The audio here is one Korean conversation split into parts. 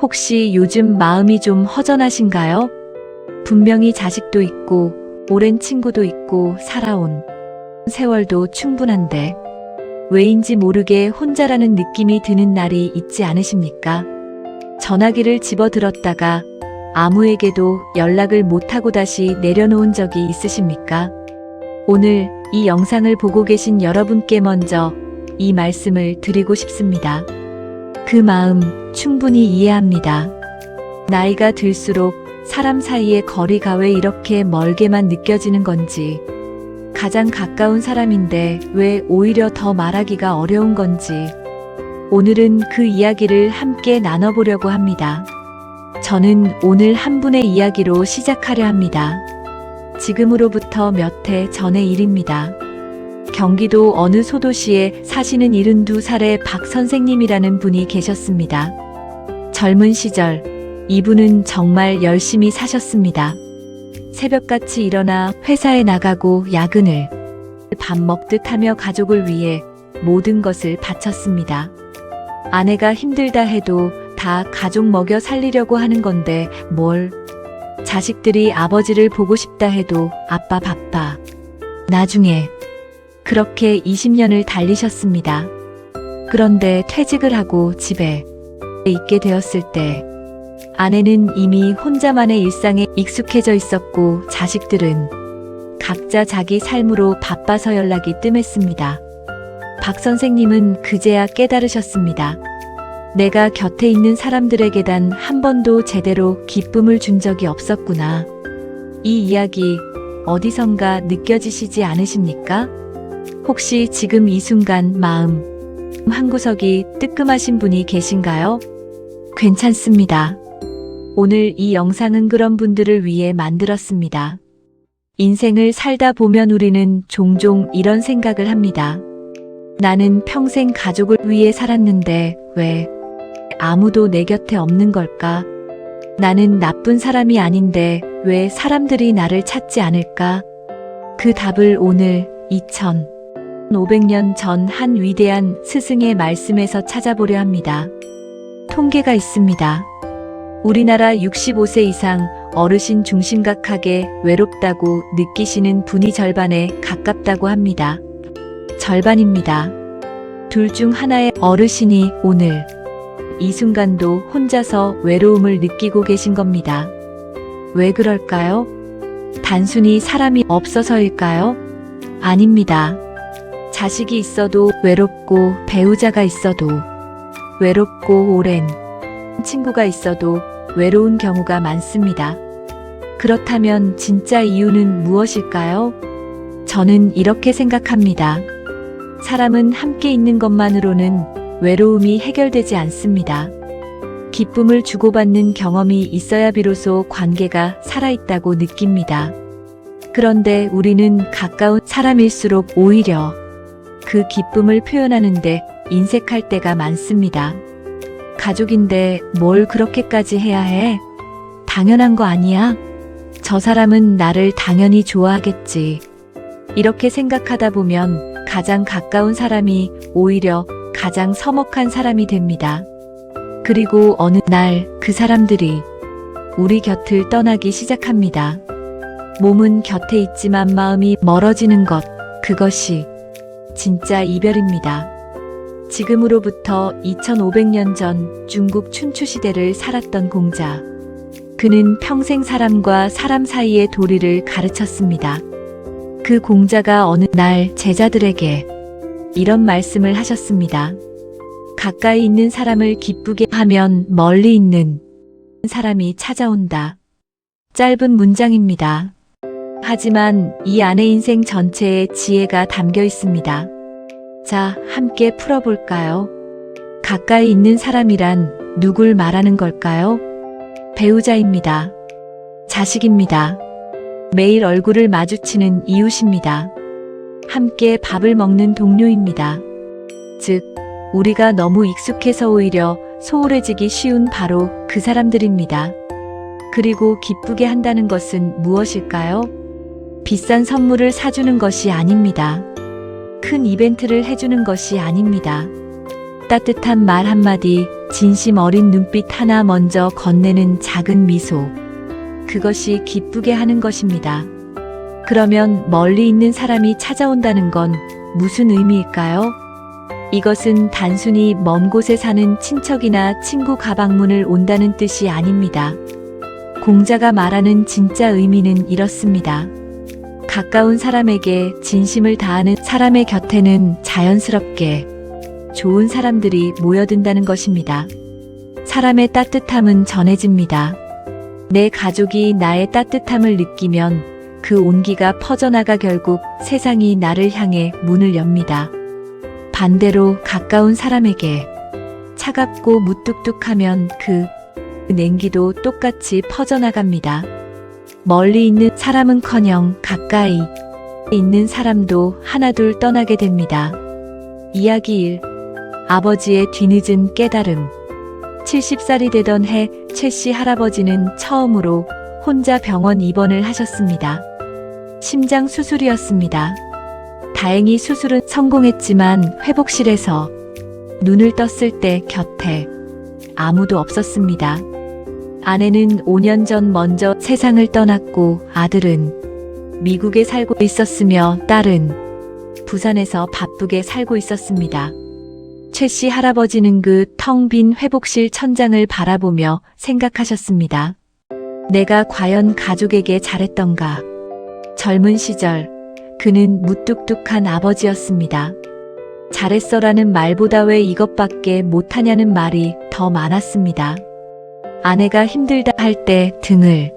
혹시 요즘 마음이 좀 허전하신가요? 분명히 자식도 있고, 오랜 친구도 있고, 살아온 세월도 충분한데, 왜인지 모르게 혼자라는 느낌이 드는 날이 있지 않으십니까? 전화기를 집어들었다가 아무에게도 연락을 못하고 다시 내려놓은 적이 있으십니까? 오늘 이 영상을 보고 계신 여러분께 먼저 이 말씀을 드리고 싶습니다. 그 마음 충분히 이해합니다. 나이가 들수록 사람 사이의 거리가 왜 이렇게 멀게만 느껴지는 건지, 가장 가까운 사람인데 왜 오히려 더 말하기가 어려운 건지, 오늘은 그 이야기를 함께 나눠보려고 합니다. 저는 오늘 한 분의 이야기로 시작하려 합니다. 지금으로부터 몇 해 전의 일입니다. 경기도 어느 소도시에 사시는 72살의 박 선생님이라는 분이 계셨습니다. 젊은 시절 이분은 정말 열심히 사셨습니다. 새벽같이 일어나 회사에 나가고 야근을 밥 먹듯 하며 가족을 위해 모든 것을 바쳤습니다. 아내가 힘들다 해도 다 가족 먹여 살리려고 하는 건데 뭘. 자식들이 아버지를 보고 싶다 해도 아빠 바빠. 나중에. 그렇게 20년을 달리셨습니다. 그런데 퇴직을 하고 집에 있게 되었을 때 아내는 이미 혼자만의 일상에 익숙해져 있었고 자식들은 각자 자기 삶으로 바빠서 연락이 뜸했습니다. 박 선생님은 그제야 깨달으셨습니다. 내가 곁에 있는 사람들에게 단 한 번도 제대로 기쁨을 준 적이 없었구나. 이 이야기 어디선가 느껴지시지 않으십니까? 혹시 지금 이 순간 마음 한구석이 뜨끔하신 분이 계신가요? 괜찮습니다. 오늘 이 영상은 그런 분들을 위해 만들었습니다. 인생을 살다 보면 우리는 종종 이런 생각을 합니다. 나는 평생 가족을 위해 살았는데 왜 아무도 내 곁에 없는 걸까? 나는 나쁜 사람이 아닌데 왜 사람들이 나를 찾지 않을까? 그 답을 오늘 2500년 전 한 위대한 스승의 말씀에서 찾아보려 합니다. 통계가 있습니다. 우리나라 65세 이상 어르신 중심각하게 외롭다고 느끼시는 분이 절반에 가깝다고 합니다. 절반입니다. 둘 중 하나의 어르신이 오늘 이 순간도 혼자서 외로움을 느끼고 계신 겁니다. 왜 그럴까요? 단순히 사람이 없어서일까요? 아닙니다. 자식이 있어도 외롭고 배우자가 있어도 외롭고 오랜 친구가 있어도 외로운 경우가 많습니다. 그렇다면 진짜 이유는 무엇일까요? 저는 이렇게 생각합니다. 사람은 함께 있는 것만으로는 외로움이 해결되지 않습니다. 기쁨을 주고받는 경험이 있어야 비로소 관계가 살아있다고 느낍니다. 그런데 우리는 가까운 사람일수록 오히려 그 기쁨을 표현하는데 인색할 때가 많습니다. 가족인데 뭘 그렇게까지 해야 해? 당연한 거 아니야? 저 사람은 나를 당연히 좋아하겠지. 이렇게 생각하다 보면 가장 가까운 사람이 오히려 가장 서먹한 사람이 됩니다. 그리고 어느 날 그 사람들이 우리 곁을 떠나기 시작합니다. 몸은 곁에 있지만 마음이 멀어지는 것, 그것이 진짜 이별입니다. 지금으로부터 2500년 전 중국 춘추 시대를 살았던 공자. 그는 평생 사람과 사람 사이의 도리를 가르쳤습니다. 그 공자가 어느 날 제자들에게 이런 말씀을 하셨습니다. 가까이 있는 사람을 기쁘게 하면 멀리 있는 사람이 찾아온다. 짧은 문장입니다. 하지만 이 안에 인생 전체의 지혜가 담겨 있습니다. 자, 함께 풀어볼까요? 가까이 있는 사람이란 누굴 말하는 걸까요? 배우자입니다. 자식입니다. 매일 얼굴을 마주치는 이웃입니다. 함께 밥을 먹는 동료입니다. 즉, 우리가 너무 익숙해서 오히려 소홀해지기 쉬운 바로 그 사람들입니다. 그리고 기쁘게 한다는 것은 무엇일까요? 비싼 선물을 사주는 것이 아닙니다. 큰 이벤트를 해주는 것이 아닙니다. 따뜻한 말 한마디, 진심 어린 눈빛 하나 먼저 건네는 작은 미소. 그것이 기쁘게 하는 것입니다. 그러면 멀리 있는 사람이 찾아온다는 건 무슨 의미일까요? 이것은 단순히 먼 곳에 사는 친척이나 친구 가방문을 온다는 뜻이 아닙니다. 공자가 말하는 진짜 의미는 이렇습니다. 가까운 사람에게 진심을 다하는 사람의 곁에는 자연스럽게 좋은 사람들이 모여든다는 것입니다. 사람의 따뜻함은 전해집니다. 내 가족이 나의 따뜻함을 느끼면 그 온기가 퍼져나가 결국 세상이 나를 향해 문을 엽니다. 반대로 가까운 사람에게 차갑고 무뚝뚝하면 그 냉기도 똑같이 퍼져나갑니다. 멀리 있는 사람은커녕 가까이 있는 사람도 하나둘 떠나게 됩니다. 이야기 1. 아버지의 뒤늦은 깨달음. 70살이 되던 해 최씨 할아버지는 처음으로 혼자 병원 입원을 하셨습니다. 심장 수술이었습니다. 다행히 수술은 성공했지만 회복실에서 눈을 떴을 때 곁에 아무도 없었습니다. 아내는 5년 전 먼저 세상을 떠났고 아들은 미국에 살고 있었으며 딸은 부산에서 바쁘게 살고 있었습니다. 최씨 할아버지는 그 텅 빈 회복실 천장을 바라보며 생각하셨습니다. 내가 과연 가족에게 잘했던가? 젊은 시절 그는 무뚝뚝한 아버지였습니다. 잘했어라는 말보다 왜 이것밖에 못하냐는 말이 더 많았습니다. 아내가 힘들다 할 때 등을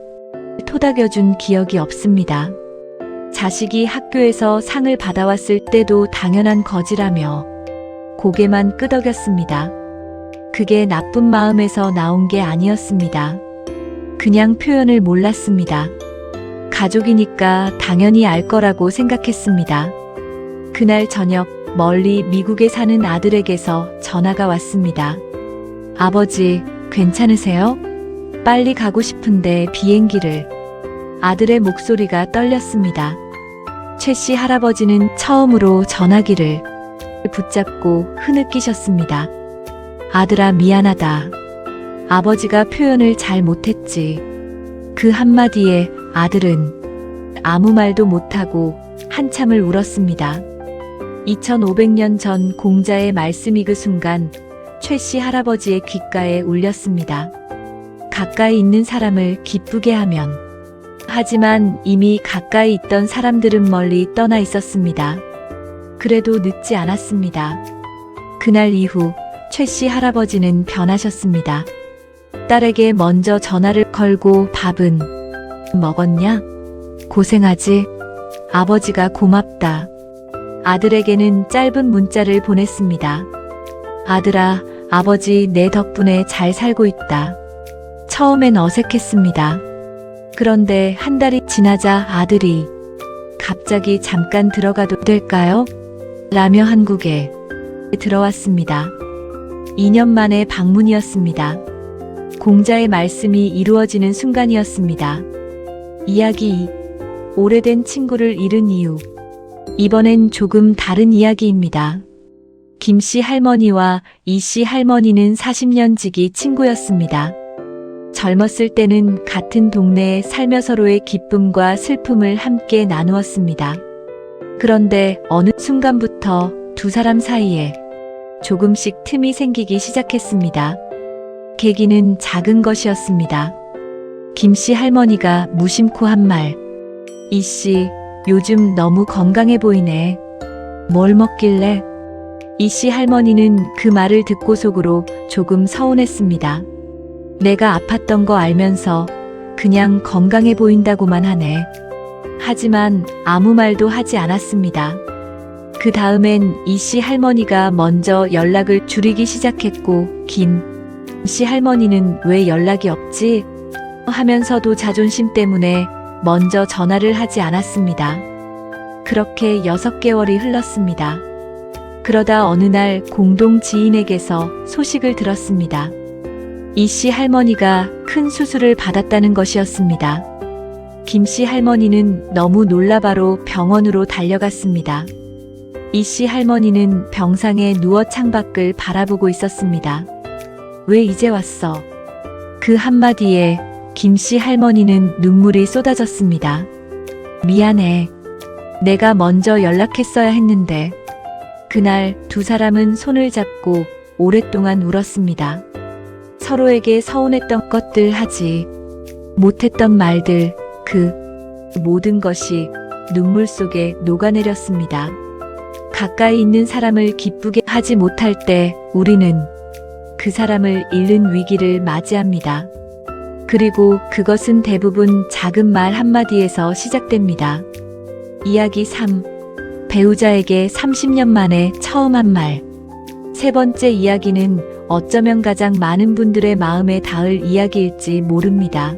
토닥여준 기억이 없습니다. 자식이 학교에서 상을 받아왔을 때도 당연한 거지라며 고개만 끄덕였습니다. 그게 나쁜 마음에서 나온 게 아니었습니다. 그냥 표현을 몰랐습니다. 가족이니까 당연히 알 거라고 생각했습니다. 그날 저녁 멀리 미국에 사는 아들에게서 전화가 왔습니다. 아버지, 괜찮으세요? 빨리 가고 싶은데 비행기를. 아들의 목소리가 떨렸습니다. 최씨 할아버지는 처음으로 전화기를 붙잡고 흐느끼셨습니다. 아들아, 미안하다. 아버지가 표현을 잘 못했지. 그 한마디에 아들은 아무 말도 못하고 한참을 울었습니다. 2500년 전 공자의 말씀이 그 순간 최씨 할아버지의 귓가에 울렸습니다. 가까이 있는 사람을 기쁘게 하면. 하지만 이미 가까이 있던 사람들은 멀리 떠나 있었습니다. 그래도 늦지 않았습니다. 그날 이후 최씨 할아버지는 변하셨습니다. 딸에게 먼저 전화를 걸고 밥은 먹었냐? 고생하지? 아버지가 고맙다. 아들에게는 짧은 문자를 보냈습니다. 아들아, 아버지 내 덕분에 잘 살고 있다. 처음엔 어색했습니다. 그런데 한 달이 지나자 아들이 갑자기 잠깐 들어가도 될까요? 라며 한국에 들어왔습니다. 2년 만에 방문이었습니다. 공자의 말씀이 이루어지는 순간이었습니다. 이야기 2. 오래된 친구를 잃은 이유. 이번엔 조금 다른 이야기입니다. 김씨 할머니와 이씨 할머니는 40년 지기 친구였습니다. 젊었을 때는 같은 동네에 살며 서로의 기쁨과 슬픔을 함께 나누었습니다. 그런데 어느 순간부터 두 사람 사이에 조금씩 틈이 생기기 시작했습니다. 계기는 작은 것이었습니다. 김씨 할머니가 무심코 한 말. 이씨, 요즘 너무 건강해 보이네. 뭘 먹길래? 이씨 할머니는 그 말을 듣고 속으로 조금 서운했습니다. 내가 아팠던 거 알면서 그냥 건강해 보인다고만 하네. 하지만 아무 말도 하지 않았습니다. 그 다음엔 이씨 할머니가 먼저 연락을 줄이기 시작했고 김씨 할머니는 왜 연락이 없지? 하면서도 자존심 때문에 먼저 전화를 하지 않았습니다. 그렇게 6개월이 흘렀습니다. 그러다 어느 날 공동 지인에게서 소식을 들었습니다. 이씨 할머니가 큰 수술을 받았다는 것이었습니다. 김씨 할머니는 너무 놀라 바로 병원으로 달려갔습니다. 이씨 할머니는 병상에 누워 창밖을 바라보고 있었습니다. 왜 이제 왔어? 그 한마디에 김씨 할머니는 눈물이 쏟아졌습니다. 미안해. 내가 먼저 연락했어야 했는데. 그날 두 사람은 손을 잡고 오랫동안 울었습니다. 서로에게 서운했던 것들, 하지 못했던 말들, 그 모든 것이 눈물 속에 녹아내렸습니다. 가까이 있는 사람을 기쁘게 하지 못할 때 우리는 그 사람을 잃는 위기를 맞이합니다. 그리고 그것은 대부분 작은 말 한마디에서 시작됩니다. 이야기 3. 배우자에게 30년 만에 처음 한 말. 세 번째 이야기는 어쩌면 가장 많은 분들의 마음에 닿을 이야기일지 모릅니다.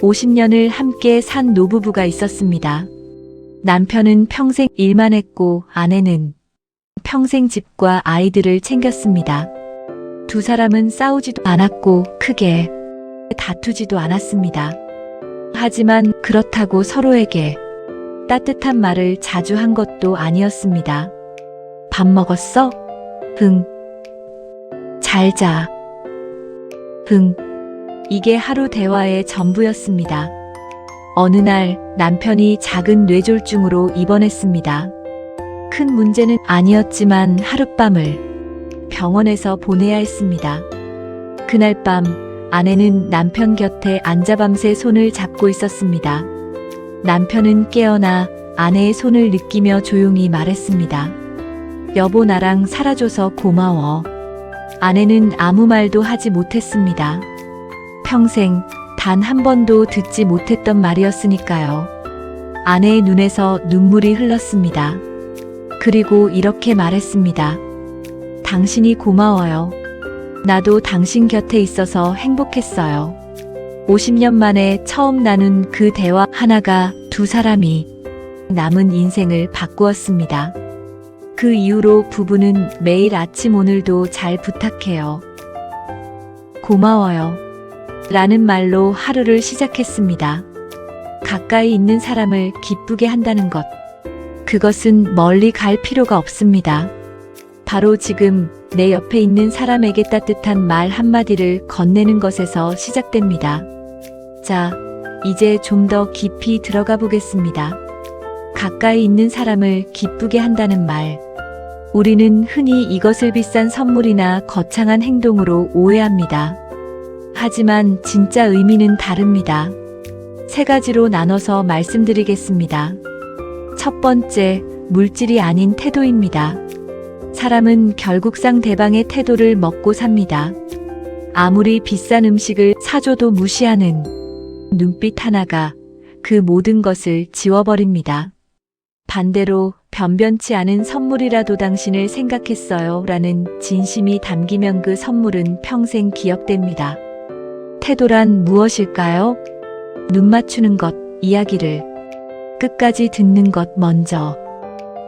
50년을 함께 산 노부부가 있었습니다. 남편은 평생 일만 했고 아내는 평생 집과 아이들을 챙겼습니다. 두 사람은 싸우지도 않았고 크게 다투지도 않았습니다. 하지만 그렇다고 서로에게 따뜻한 말을 자주 한 것도 아니었습니다. 밥 먹었어? 응. 잘 자. 응. 이게 하루 대화의 전부였습니다. 어느 날 남편이 작은 뇌졸중으로 입원했습니다. 큰 문제는 아니었지만 하룻밤을 병원에서 보내야 했습니다. 그날 밤 아내는 남편 곁에 앉아 밤새 손을 잡고 있었습니다. 남편은 깨어나 아내의 손을 느끼며 조용히 말했습니다. 여보, 나랑 살아줘서 고마워. 아내는 아무 말도 하지 못했습니다. 평생 단 한 번도 듣지 못했던 말이었으니까요. 아내의 눈에서 눈물이 흘렀습니다. 그리고 이렇게 말했습니다. 당신이 고마워요. 나도 당신 곁에 있어서 행복했어요. 50년 만에 처음 나눈 그 대화 하나가 두 사람이 남은 인생을 바꾸었습니다. 그 이후로 부부는 매일 아침 오늘도 잘 부탁해요. 고마워요. 라는 말로 하루를 시작했습니다. 가까이 있는 사람을 기쁘게 한다는 것. 그것은 멀리 갈 필요가 없습니다. 바로 지금 내 옆에 있는 사람에게 따뜻한 말 한마디를 건네는 것에서 시작됩니다. 자, 이제 좀 더 깊이 들어가 보겠습니다. 가까이 있는 사람을 기쁘게 한다는 말. 우리는 흔히 이것을 비싼 선물이나 거창한 행동으로 오해합니다. 하지만 진짜 의미는 다릅니다. 세 가지로 나눠서 말씀드리겠습니다. 첫 번째, 물질이 아닌 태도입니다. 사람은 결국 상대방의 태도를 먹고 삽니다. 아무리 비싼 음식을 사줘도 무시하는 눈빛 하나가 그 모든 것을 지워버립니다. 반대로 변변치 않은 선물이라도 당신을 생각했어요 라는 진심이 담기면 그 선물은 평생 기억됩니다. 태도란 무엇일까요? 눈 맞추는 것, 이야기를 끝까지 듣는 것 먼저.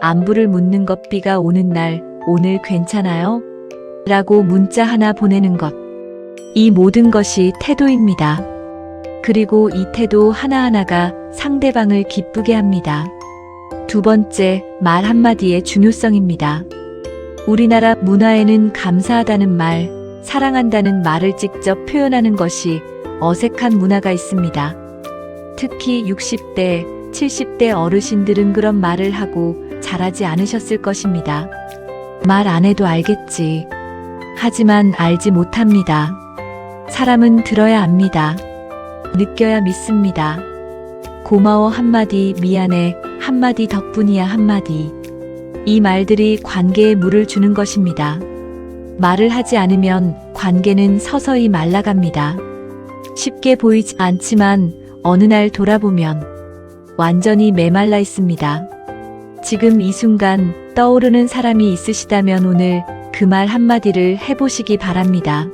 안부를 묻는 것, 비가 오는 날, 오늘 괜찮아요? 라고 문자 하나 보내는 것. 이 모든 것이 태도입니다. 그리고 이 태도 하나하나가 상대방을 기쁘게 합니다. 두 번째, 말 한마디의 중요성입니다. 우리나라 문화에는 감사하다는 말, 사랑한다는 말을 직접 표현하는 것이 어색한 문화가 있습니다. 특히 60대, 70대 어르신들은 그런 말을 하고 자라지 않으셨을 것입니다. 말 안 해도 알겠지. 하지만 알지 못합니다. 사람은 들어야 압니다. 느껴야 믿습니다. 고마워 한마디, 미안해 한마디, 덕분이야 한마디. 이 말들이 관계에 물을 주는 것입니다. 말을 하지 않으면 관계는 서서히 말라갑니다. 쉽게 보이지 않지만 어느 날 돌아보면 완전히 메말라 있습니다. 지금 이 순간 떠오르는 사람이 있으시다면 오늘 그 말 한마디를 해보시기 바랍니다.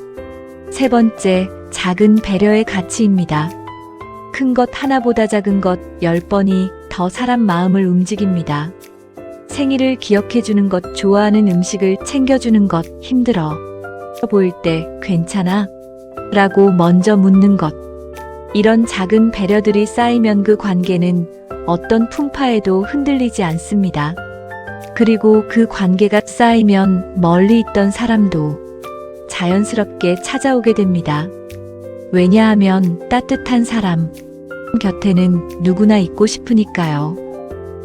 세 번째, 작은 배려의 가치입니다. 큰 것 하나보다 작은 것 10번이 더 사람 마음을 움직입니다. 생일을 기억해주는 것, 좋아하는 음식을 챙겨주는 것, 힘들어 보일 때 괜찮아? 라고 먼저 묻는 것. 이런 작은 배려들이 쌓이면 그 관계는 어떤 풍파에도 흔들리지 않습니다. 그리고 그 관계가 쌓이면 멀리 있던 사람도 자연스럽게 찾아오게 됩니다. 왜냐하면 따뜻한 사람 곁에는 누구나 있고 싶으니까요.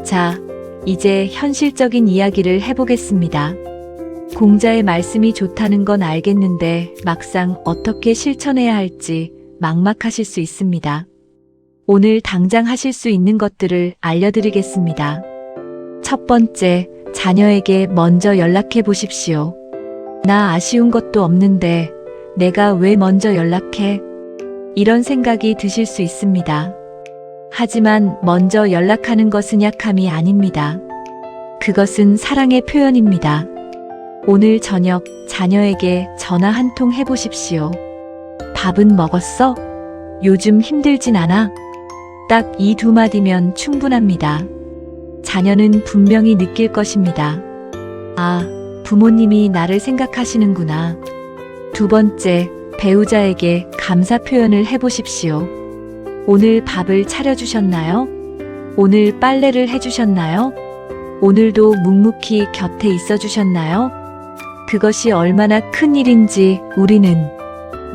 자, 이제 현실적인 이야기를 해보겠습니다. 공자의 말씀이 좋다는 건 알겠는데 막상 어떻게 실천해야 할지 막막하실 수 있습니다. 오늘 당장 하실 수 있는 것들을 알려드리겠습니다. 첫 번째, 자녀에게 먼저 연락해 보십시오. 나 아쉬운 것도 없는데 내가 왜 먼저 연락해? 이런 생각이 드실 수 있습니다. 하지만 먼저 연락하는 것은 약함이 아닙니다. 그것은 사랑의 표현입니다. 오늘 저녁 자녀에게 전화 한 통 해보십시오. 밥은 먹었어? 요즘 힘들진 않아? 딱 이 두 마디면 충분합니다. 자녀는 분명히 느낄 것입니다. 아, 부모님이 나를 생각하시는구나. 두 번째, 배우자에게 감사 표현을 해보십시오. 오늘 밥을 차려주셨나요? 오늘 빨래를 해주셨나요? 오늘도 묵묵히 곁에 있어 주셨나요? 그것이 얼마나 큰 일인지 우리는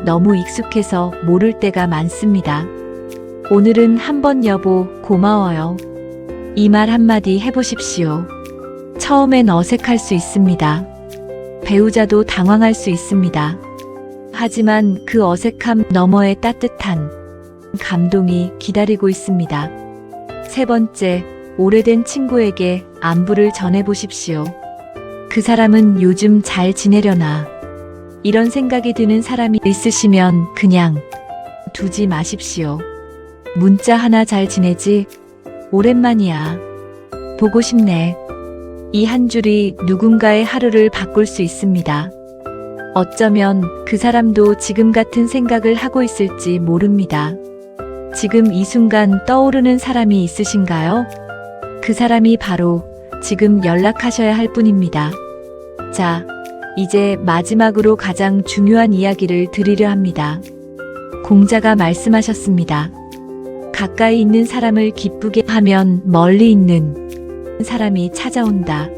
너무 익숙해서 모를 때가 많습니다. 오늘은 한번 여보 고마워요. 이 말 한마디 해보십시오. 처음엔 어색할 수 있습니다. 배우자도 당황할 수 있습니다. 하지만 그 어색함 너머의 따뜻한 감동이 기다리고 있습니다. 세 번째, 오래된 친구에게 안부를 전해보십시오. 그 사람은 요즘 잘 지내려나? 이런 생각이 드는 사람이 있으시면 그냥 두지 마십시오. 문자 하나 잘 지내지? 오랜만이야. 보고 싶네. 이 한 줄이 누군가의 하루를 바꿀 수 있습니다. 어쩌면 그 사람도 지금 같은 생각을 하고 있을지 모릅니다. 지금 이 순간 떠오르는 사람이 있으신가요? 그 사람이 바로 지금 연락하셔야 할 분입니다. 자, 이제 마지막으로 가장 중요한 이야기를 드리려 합니다. 공자가 말씀하셨습니다. 가까이 있는 사람을 기쁘게 하면 멀리 있는 사람이 찾아온다.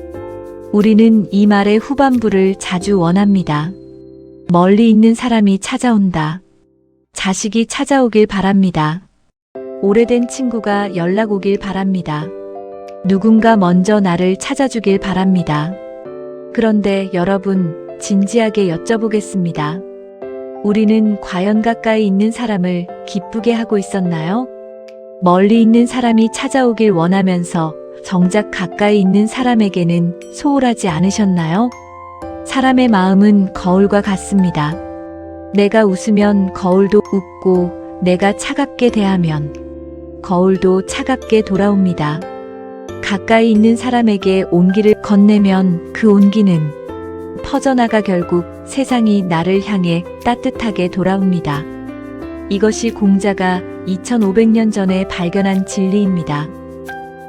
우리는 이 말의 후반부를 자주 원합니다. 멀리 있는 사람이 찾아온다. 자식이 찾아오길 바랍니다. 오래된 친구가 연락 오길 바랍니다. 누군가 먼저 나를 찾아주길 바랍니다. 그런데 여러분, 진지하게 여쭤보겠습니다. 우리는 과연 가까이 있는 사람을 기쁘게 하고 있었나요? 멀리 있는 사람이 찾아오길 원하면서 정작 가까이 있는 사람에게는 소홀하지 않으셨나요? 사람의 마음은 거울과 같습니다. 내가 웃으면 거울도 웃고 내가 차갑게 대하면 거울도 차갑게 돌아옵니다. 가까이 있는 사람에게 온기를 건네면 그 온기는 퍼져나가 결국 세상이 나를 향해 따뜻하게 돌아옵니다. 이것이 공자가 2500년 전에 발견한 진리입니다.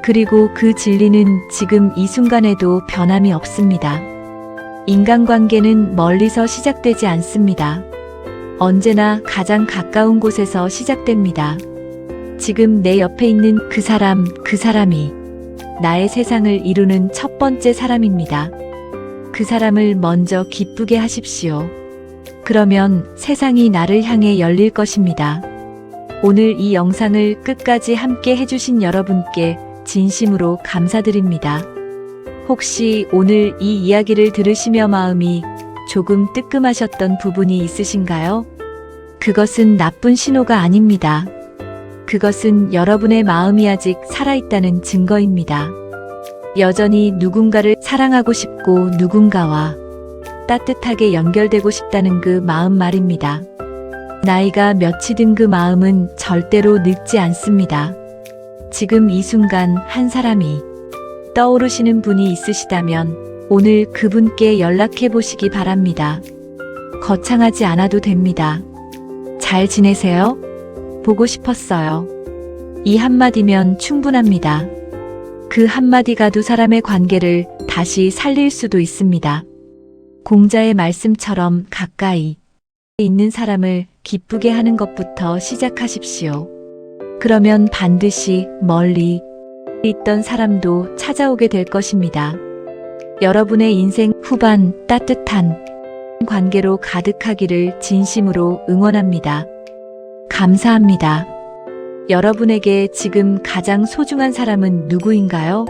그리고 그 진리는 지금 이 순간에도 변함이 없습니다. 인간관계는 멀리서 시작되지 않습니다. 언제나 가장 가까운 곳에서 시작됩니다. 지금 내 옆에 있는 그 사람이 나의 세상을 이루는 첫 번째 사람입니다. 그 사람을 먼저 기쁘게 하십시오. 그러면 세상이 나를 향해 열릴 것입니다. 오늘 이 영상을 끝까지 함께 해주신 여러분께 진심으로 감사드립니다. 혹시 오늘 이 이야기를 들으시며 마음이 조금 뜨끔하셨던 부분이 있으신가요? 그것은 나쁜 신호가 아닙니다. 그것은 여러분의 마음이 아직 살아있다는 증거입니다. 여전히 누군가를 사랑하고 싶고 누군가와 따뜻하게 연결되고 싶다는 그 마음 말입니다. 나이가 몇이든 그 마음은 절대로 늙지 않습니다. 지금 이 순간 한 사람이 떠오르시는 분이 있으시다면 오늘 그분께 연락해 보시기 바랍니다. 거창하지 않아도 됩니다. 잘 지내세요? 보고 싶었어요. 이 한마디면 충분합니다. 그 한마디가 두 사람의 관계를 다시 살릴 수도 있습니다. 공자의 말씀처럼 가까이 있는 사람을 기쁘게 하는 것부터 시작하십시오. 그러면 반드시 멀리 있던 사람도 찾아오게 될 것입니다. 여러분의 인생 후반 따뜻한 관계로 가득하기를 진심으로 응원합니다. 감사합니다. 여러분에게 지금 가장 소중한 사람은 누구인가요?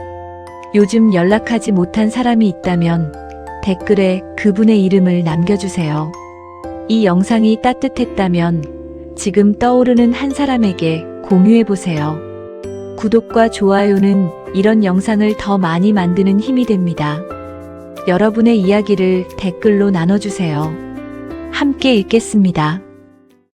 요즘 연락하지 못한 사람이 있다면 댓글에 그분의 이름을 남겨주세요. 이 영상이 따뜻했다면 지금 떠오르는 한 사람에게 공유해보세요. 구독과 좋아요는 이런 영상을 더 많이 만드는 힘이 됩니다. 여러분의 이야기를 댓글로 나눠주세요. 함께 읽겠습니다.